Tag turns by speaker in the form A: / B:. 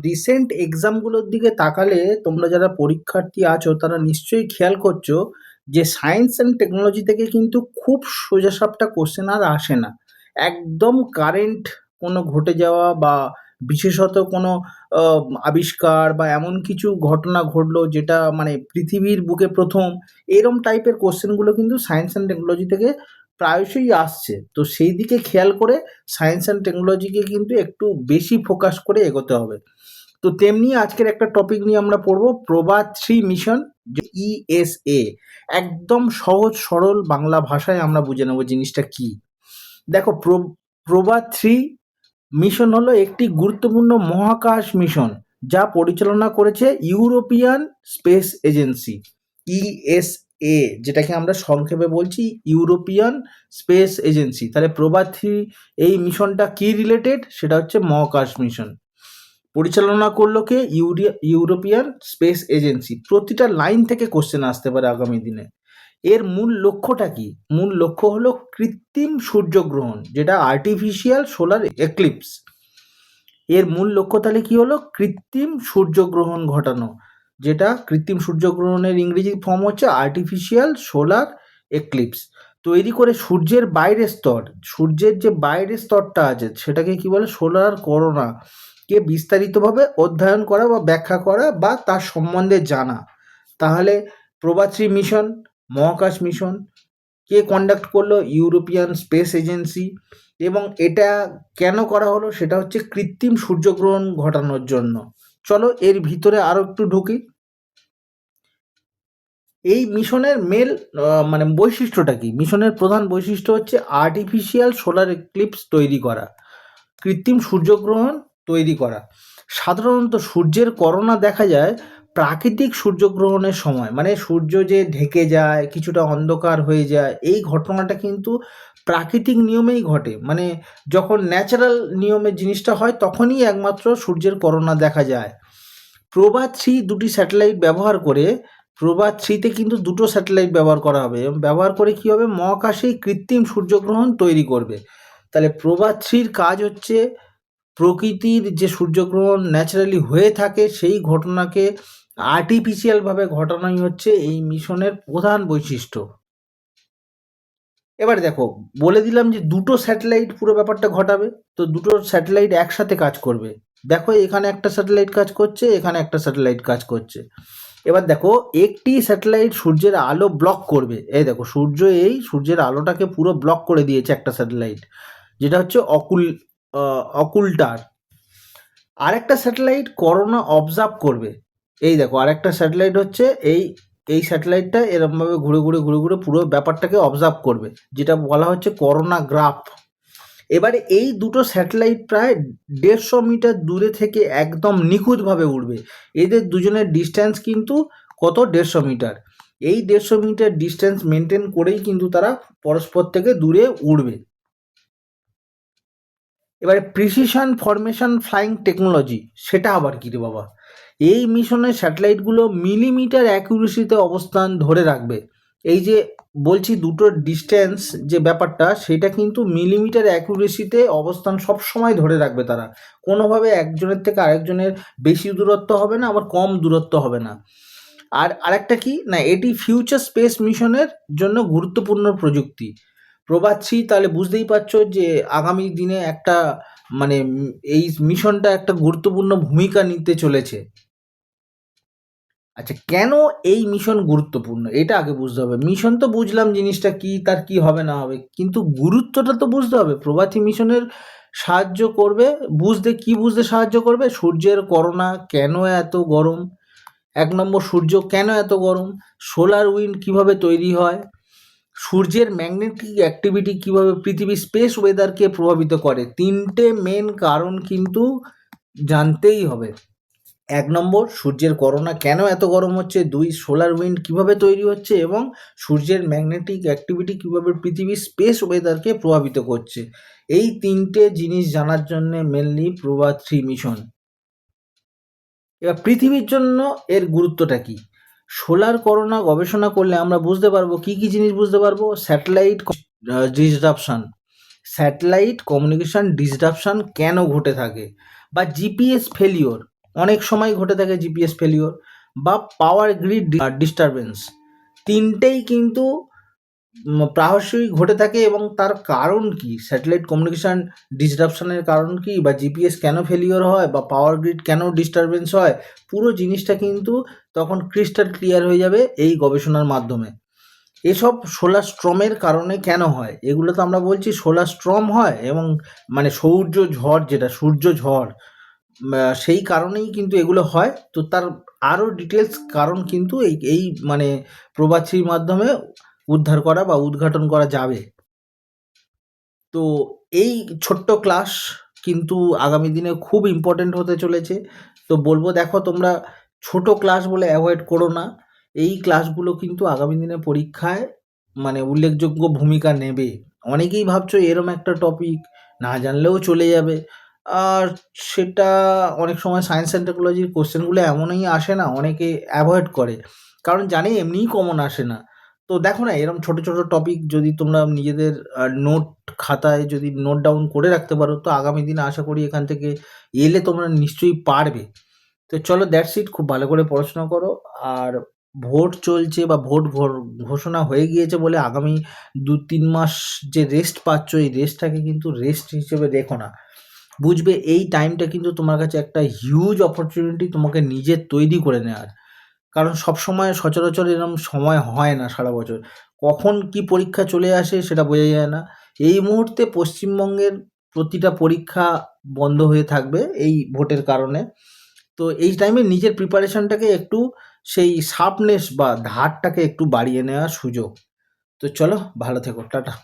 A: Recent এক্সামগুলোর দিকে তাকালে তোমরা যারা পরীক্ষার্থী আছো তারা নিশ্চয়ই খেয়াল করছো যে সায়েন্স অ্যান্ড টেকনোলজি থেকে কিন্তু খুব সোজাসাপটা কোশ্চেন আর আসে না। একদম কারেন্ট কোনো ঘটে যাওয়া বা বিশেষত কোনো আবিষ্কার বা এমন কিছু ঘটনা ঘটলো যেটা মানে পৃথিবীর বুকে প্রথম, এরম টাইপের কোশ্চেনগুলো কিন্তু সায়েন্স অ্যান্ড টেকনোলজি থেকে প্রায়শই আসছে। তো সেই দিকে খেয়াল করে সায়েন্স অ্যান্ড টেকনোলজিকে কিন্তু একটু বেশি ফোকাস করে এগোতে হবে। তো তেমনি আজকের একটা টপিক নিয়ে আমরা পড়বো প্রভাত 3 মিশন, যে ইএসএ। একদম সহজ সরল বাংলা ভাষায় আমরা বুঝে নেব জিনিসটা কি। দেখো, প্রভাত 3 মিশন হলো একটি গুরুত্বপূর্ণ মহাকাশ মিশন যা পরিচালনা করেছে ইউরোপিয়ান স্পেস এজেন্সি, ইএসএ, যেটাকে আমরা সংক্ষেপে বলছি ইউরোপিয়ান স্পেস এজেন্সি। তাহলে প্রভাত 3 এই মিশনটা কি রিলেটেড, সেটা হচ্ছে মহাকাশ মিশন। পরিচালনা করলো কে? European space agency. প্রতিটা লাইন থেকে কোশ্চেন আসতে পারে আগামী দিনে। এর মূল লক্ষ্যটা কি? মূল লক্ষ্য হলো কৃত্রিম সূর্যগ্রহণ, যেটা আর্টিফিশিয়াল সোলার এক্লিপস। এর মূল লক্ষ্য তাহলে কি হলো? কৃত্রিম সূর্যগ্রহণ ঘটানো, যেটা কৃত্রিম সূর্যগ্রহণের ইংরেজি ফর্ম হচ্ছে আর্টিফিশিয়াল সোলার এক্লিপস। তৈরি করে সূর্যের বাইরের স্তর, সূর্যের যে বাইরের স্তরটা আছে সেটাকে কি বলে? সোলার করোনা কে বিস্তারিতভাবে অধ্যয়ন করা বা ব্যাখ্যা করা বা তার সম্বন্ধে জানা। তাহলে প্রভাত 3 মিশন, মহাকাশ মিশন, কে কন্ডাক্ট করলো? European space agency. এবং এটা কেন করা হলো? সেটা হচ্ছে কৃত্রিম সূর্যগ্রহণ ঘটানোর জন্য। চলো এর ভিতরে আরো একটু ঢুকি। এই মিশনের মানে বৈশিষ্ট্যটা কি? মিশনের প্রধান বৈশিষ্ট্য হচ্ছে আর্টিফিশিয়াল সোলার এক্লিপস তৈরি করা, কৃত্রিম সূর্যগ্রহণ তৈরি করা। সাধারণত সূর্যের করোনা দেখা যায় প্রাকৃতিক সূর্যগ্রহণের সময়, মানে সূর্য যে ঢেকে যায়, কিছুটা অন্ধকার হয়ে যায়, এই ঘটনাটা কিন্তু প্রাকৃতিক নিয়মেই ঘটে। মানে যখন ন্যাচারাল নিয়মে জিনিসটা হয় তখনই একমাত্র সূর্যের করোনা দেখা যায়। প্রভাত 3 দুটি স্যাটেলাইট ব্যবহার করে, প্রভাত 3তে কিন্তু দুটো স্যাটেলাইট ব্যবহার করা হবে এবং ব্যবহার করে কী হবে? মহাকাশেই কৃত্রিম সূর্যগ্রহণ তৈরি করবে। তাহলে প্রভাত 3-র কাজ হচ্ছে প্রকৃতির যে সূর্যগ্রহণ ন্যাচারালি হয়ে থাকে সেই ঘটনাকে আর্টিফিশিয়ালভাবে ঘটানোই হচ্ছে এই মিশনের প্রধান বৈশিষ্ট্য। এবার দেখো, বলে দিলাম যে দুটো স্যাটেলাইট পুরো ব্যাপারটা ঘটাবে, তো দুটো স্যাটেলাইট একসাথে কাজ করবে। দেখো, এখানে একটা স্যাটেলাইট কাজ করছে, এখানে একটা স্যাটেলাইট কাজ করছে। এবার দেখো, একটি স্যাটেলাইট সূর্যের আলো ব্লক করবে। এই দেখো, সূর্যের আলোটাকে পুরো ব্লক করে দিয়েছে একটা স্যাটেলাইট, যেটা হচ্ছে অকুল্টার। আরেকটা স্যাটেলাইট করোনা অবজার্ভ করবে। এই দেখো, আরেকটা স্যাটেলাইট হচ্ছে এই স্যাটেলাইটটা এরমভাবে ঘুরে ঘুরে ঘুরে ঘুরে পুরো ব্যাপারটাকে অবজার্ভ করবে, যেটা বলা হচ্ছে করোনা গ্রাফ। এবারে এই দুটো স্যাটেলাইট প্রায় 150 মিটার দূরে থেকে একদম নিখুঁতভাবে উড়বে। এদের দুজনের ডিস্ট্যান্স কিন্তু কত? 150 মিটার। এই 150 মিটার ডিস্ট্যান্স মেনটেন করেই কিন্তু তারা পরস্পর থেকে দূরে উড়বে। এবারে প্রিসিশন ফরমেশন ফ্লাইং টেকনোলজি, সেটা আবার কী রে বাবা? এই মিশনের স্যাটেলাইটগুলো মিলিমিটার অ্যাকুরেসিতে অবস্থান ধরে রাখবে। এই যে বলছি দুটোর ডিস্ট্যান্স যে ব্যাপারটা, সেটা কিন্তু মিলিমিটার অ্যাকুরেসিতে অবস্থান সবসময় ধরে রাখবে তারা। কোনোভাবে একজনের থেকে আরেকজনের বেশি দূরত্ব হবে না, আবার কম দূরত্ব হবে না। আর আরেকটা কি না, এটি ফিউচার স্পেস মিশনের জন্য গুরুত্বপূর্ণ প্রযুক্তি। প্রভাত 3 তাহলে বুঝতেই পারছো যে আগামী দিনে একটা মানে এই মিশনটা একটা গুরুত্বপূর্ণ ভূমিকা নিতে চলেছে। আচ্ছা, কেন এই মিশন গুরুত্বপূর্ণ এটা আগে বুঝতে হবে। মিশন তো বুঝলাম জিনিসটা কি, তার কি হবে না হবে, কিন্তু গুরুত্বটা তো বুঝতে হবে। প্রভাতী মিশনের সাহায্য করবে বুঝতে, কি বুঝতে সাহায্য করবে? সূর্যের করোনা কেন এত গরম, 1 নম্বর সূর্য কেন এত গরম, সোলার উইন্ড কিভাবে তৈরি হয়, সূর্যের ম্যাগনেটিক অ্যাক্টিভিটি কিভাবে পৃথিবীর স্পেস ওয়েদারকে প্রভাবিত করে। 3টে মেন কারণ কিন্তু জানতেই হবে। 1 নম্বর সূর্যের করোনা কেন এত গরম হচ্ছে, 2 সোলার উইন্ড কিভাবে তৈরি হচ্ছে, এবং সূর্যের ম্যাগনেটিক অ্যাক্টিভিটি কিভাবে পৃথিবীর স্পেস ওয়েদারকে প্রভাবিত করছে। এই 3টে জিনিস জানার জন্য মেনলি প্রভাত 3 মিশন। এবার পৃথিবীর জন্য এর গুরুত্বটা কি? সোলার করোনা গবেষণা করলে আমরা বুঝতে পারবো, কি কি জিনিস বুঝতে পারবো? স্যাটেলাইট কমিউনিকেশন ডিসরাপশন কেন ঘটে থাকে, বা জিপিএস ফেলিওর, অনেক সময় ঘটে থাকে জিপিএস ফেলিওর বা পাওয়ার গ্রিড ডিস্টারবেন্স। তিনটেই কিন্তু প্রায়শই ঘটে থাকে এবং তার কারণ কি, স্যাটেলাইট কমিউনিকেশান ডিসরাপশনের কারণ কি, বা জিপিএস কেন ফেলিওর হয়, বা পাওয়ার গ্রিড কেন ডিস্টারবেন্স হয়, পুরো জিনিসটা কিন্তু তখন ক্রিস্টাল ক্লিয়ার হয়ে যাবে এই গবেষণার মাধ্যমে। এসব সোলার স্টর্মের কারণে কেন হয়, এগুলো তো আমরা বলছি সোলার স্টর্ম হয় এবং মানে সূর্য ঝড়, যেটা সূর্য ঝড়, সেই কারণেই কিন্তু এগুলো হয়। তো তার আরও ডিটেলস কারণ কিন্তু এই এই মানে প্রবাদটির মাধ্যমে উদ্ধার করা বা উদ্ঘাটন করা যাবে। তো এই ছোট্ট ক্লাস কিন্তু আগামী দিনে খুব ইম্পর্টেন্ট হতে চলেছে। তো বলবো, দেখো তোমরা ছোট ক্লাস বলে অ্যাভয়েড করো না। এই ক্লাসগুলো কিন্তু আগামী দিনে পরীক্ষায় মানে উল্লেখযোগ্য ভূমিকা নেবে। অনেকেই ভাবছো এরম একটা টপিক না জানলেও চলে যাবে। আর সেটা অনেক সময় সায়েন্স অ্যান্ড টেকনোলজির কোশ্চেনগুলো এমনই আসে না, অনেকে অ্যাভয়েড করে। কারণ জানে এমনিই কমন আসে না। তো দেখো না, এরম ছোট, ছোট টপিক যদি তোমরা নিজেদের নোট খাতায় যদি নোট ডাউন করে রাখতে পারো, তো আগামী দিনে আশা করি এখান থেকে এলে তোমরা নিশ্চয়ই পারবে। তো চলো, দ্যাটস ইট। খুব ভালো করে পড়াশোনা করো। আর ভোট চলছে বা ভোট ঘোষণা হয়ে গিয়েছে বলে আগামী ২-৩ মাস যে রেস্ট পাচ্ছ, এই রেস্টটাকে কিন্তু রেস্ট হিসেবে দেখো না। বুঝবে এই টাইমটা কিন্তু তোমার কাছে একটা হিউজ অপরচুনিটি তোমাকে নিজের তৈরি করে নেওয়ার। কারণ সবসময় সচরাচর এরকম সময় হয় না সারা বছর। কখন কি পরীক্ষা চলে আসে সেটা বোঝা যায় না। এই মুহূর্তে পশ্চিমবঙ্গের প্রতিটা পরীক্ষা বন্ধ হয়ে থাকবে এই ভোটের কারণে। তো এই টাইমে নিজের প্রিপারেশনটাকে একটু, সেই শার্পনেস বা ধারটাকে একটু বাড়িয়ে নেওয়ার সুযোগ। তো চলো, ভালো থেকো। টাটা।